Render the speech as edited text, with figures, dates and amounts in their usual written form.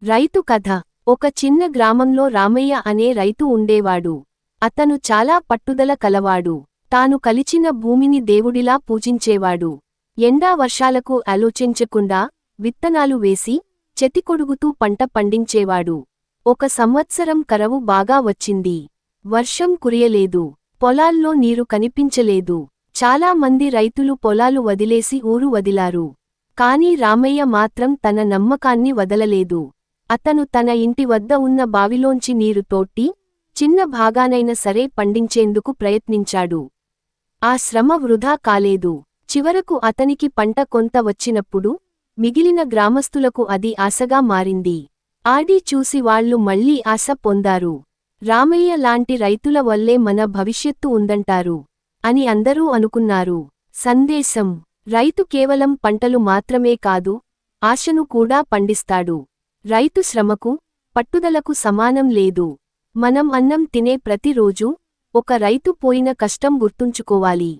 రైతు కథ. ఒక చిన్న గ్రామంలో రామయ్య అనే రైతు ఉండేవాడు. అతను చాలా పట్టుదల కలవాడు. తాను కలిచిన భూమిని దేవుడిలా పూజించేవాడు. ఎండా వర్షాలకు ఆలోచించకుండా విత్తనాలు వేసి చెతికొడుగుతూ పంట పండించేవాడు. ఒక సంవత్సరం కరవు బాగా వచ్చింది. వర్షం కురియలేదు. పొలాల్లో నీరు కనిపించలేదు. చాలా మంది రైతులు పొలాలు వదిలేసి ఊరు వదిలారు. కాని రామయ్య మాత్రం తన నమ్మకాన్ని వదలలేదు. అతను తన ఇంటి వద్ద ఉన్న బావిలోంచి నీరు తోట్టి చిన్న భాగానైనా సరే పండించేందుకు ప్రయత్నించాడు. ఆ శ్రమ వృధా కాలేదు. చివరకు అతనికి పంట కొంత వచ్చినప్పుడు మిగిలిన గ్రామస్తులకు అది ఆశగా మారింది. ఆడి చూసి వాళ్లు మళ్లీ ఆశ పొందారు. రామయ్య లాంటి రైతుల వల్లే మన భవిష్యత్తు ఉందంటారు అని అందరూ అనుకున్నారు. సందేశం: రైతు కేవలం పంటలు మాత్రమే కాదు, ఆశను కూడా పండిస్తాడు. రైతు శ్రమకు, పట్టుదలకు సమానం లేదు. మనం అన్నం తినే ప్రతిరోజూ ఒక రైతు పోయిన కష్టం గుర్తుంచుకోవాలి.